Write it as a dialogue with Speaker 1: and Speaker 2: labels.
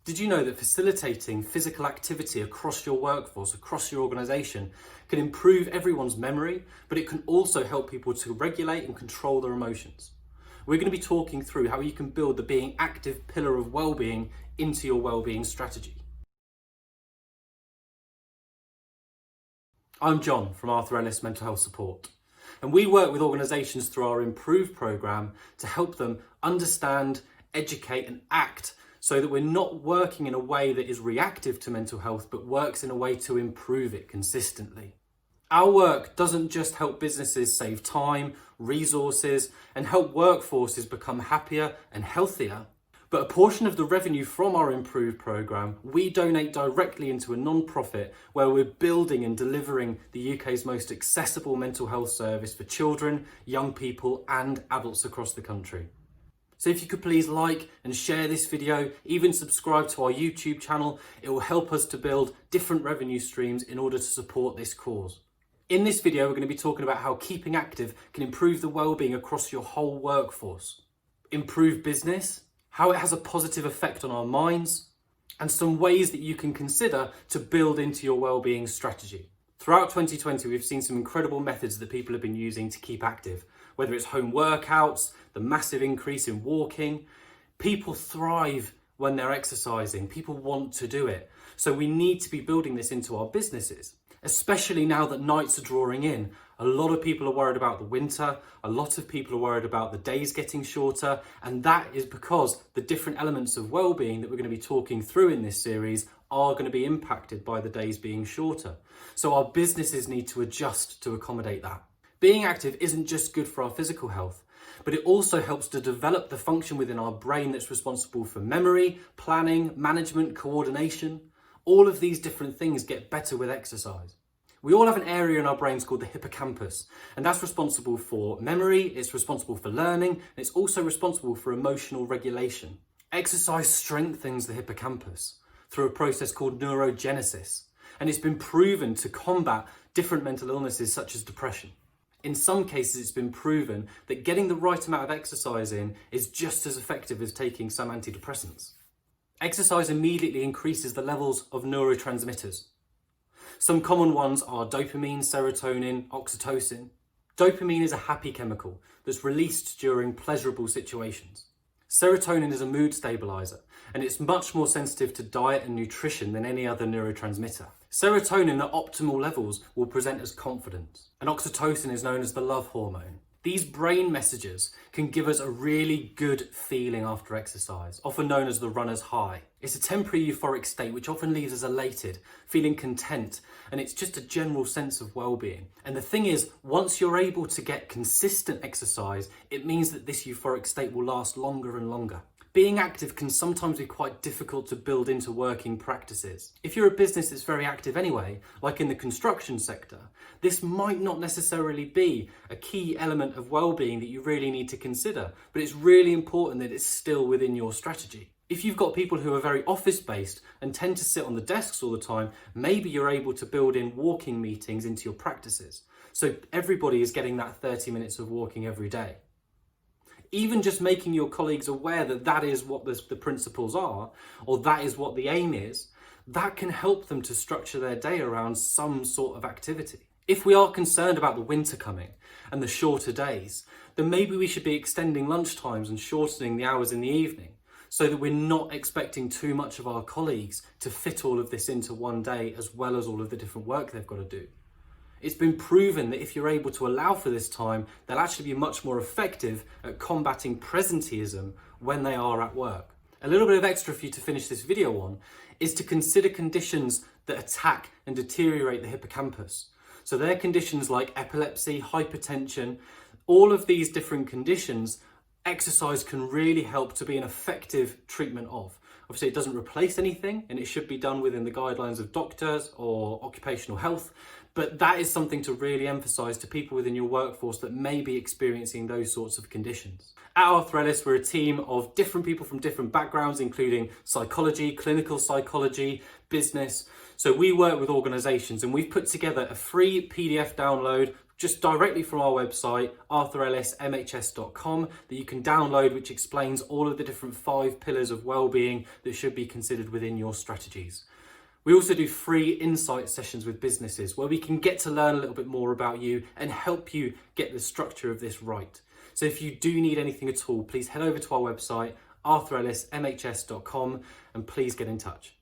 Speaker 1: Did you know that facilitating physical activity across your workforce, across your organisation, can improve everyone's memory, but it can also help people to regulate and control their emotions? We're going to be talking through how you can build the being active pillar of well-being into your well-being strategy. I'm John from Ellis Mental Health Support, and we work with organisations through our Improve programme to help them understand, educate and act so that we're not working in a way that is reactive to mental health, but works in a way to improve it consistently. Our work doesn't just help businesses save time, resources, and help workforces become happier and healthier, but a portion of the revenue from our Improve programme we donate directly into a non-profit where we're building and delivering the UK's most accessible mental health service for children, young people and adults across the country. So if you could please like and share this video, even subscribe to our YouTube channel, it will help us to build different revenue streams in order to support this cause. In this video, we're going to be talking about how keeping active can improve the well-being across your whole workforce, improve business, how it has a positive effect on our minds, and some ways that you can consider to build into your well-being strategy. Throughout 2020, we've seen some incredible methods that people have been using to keep active, whether it's home workouts, the massive increase in walking. People thrive when they're exercising. People want to do it. So we need to be building this into our businesses, especially now that nights are drawing in. A lot of people are worried about the winter. A lot of people are worried about the days getting shorter. And that is because the different elements of well-being that we're going to be talking through in this series are going to be impacted by the days being shorter. So our businesses need to adjust to accommodate that. Being active isn't just good for our physical health, but it also helps to develop the function within our brain that's responsible for memory, planning, management, coordination. All of these different things get better with exercise. We all have an area in our brains called the hippocampus, and that's responsible for memory, it's responsible for learning, and it's also responsible for emotional regulation. Exercise strengthens the hippocampus through a process called neurogenesis, and it's been proven to combat different mental illnesses such as depression. In some cases, it's been proven that getting the right amount of exercise in is just as effective as taking some antidepressants. Exercise immediately increases the levels of neurotransmitters. Some common ones are dopamine, serotonin, oxytocin. Dopamine is a happy chemical that's released during pleasurable situations. Serotonin is a mood stabilizer, and it's much more sensitive to diet and nutrition than any other neurotransmitter. Serotonin at optimal levels will present as confidence, and oxytocin is known as the love hormone. These brain messages can give us a really good feeling after exercise, often known as the runner's high. It's a temporary euphoric state which often leaves us elated, feeling content, and it's just a general sense of well-being. And the thing is, once you're able to get consistent exercise, it means that this euphoric state will last longer and longer. Being active can sometimes be quite difficult to build into working practices. If you're a business that's very active anyway, like in the construction sector, this might not necessarily be a key element of well-being that you really need to consider, but it's really important that it's still within your strategy. If you've got people who are very office-based and tend to sit on the desks all the time, maybe you're able to build in walking meetings into your practices. So everybody is getting that 30 minutes of walking every day. Even just making your colleagues aware that that is what the principles are, or that is what the aim is, that can help them to structure their day around some sort of activity. If we are concerned about the winter coming and the shorter days, then maybe we should be extending lunch times and shortening the hours in the evening so that we're not expecting too much of our colleagues to fit all of this into one day as well as all of the different work they've got to do. It's been proven that if you're able to allow for this time, they'll actually be much more effective at combating presenteeism when they are at work. A little bit of extra for you to finish this video on is to consider conditions that attack and deteriorate the hippocampus. So they're conditions like epilepsy, hypertension, all of these different conditions, exercise can really help to be an effective treatment of. Obviously, it doesn't replace anything and it should be done within the guidelines of doctors or occupational health, but that is something to really emphasise to people within your workforce that may be experiencing those sorts of conditions. At Ellis, we're a team of different people from different backgrounds, including psychology, clinical psychology, business. So we work with organisations and we've put together a free PDF download just directly from our website, arthurellismhs.com, that you can download, which explains all of the different 5 pillars of well-being that should be considered within your strategies. We also do free insight sessions with businesses where we can get to learn a little bit more about you and help you get the structure of this right. So if you do need anything at all, please head over to our website, arthurellismhs.com, and please get in touch.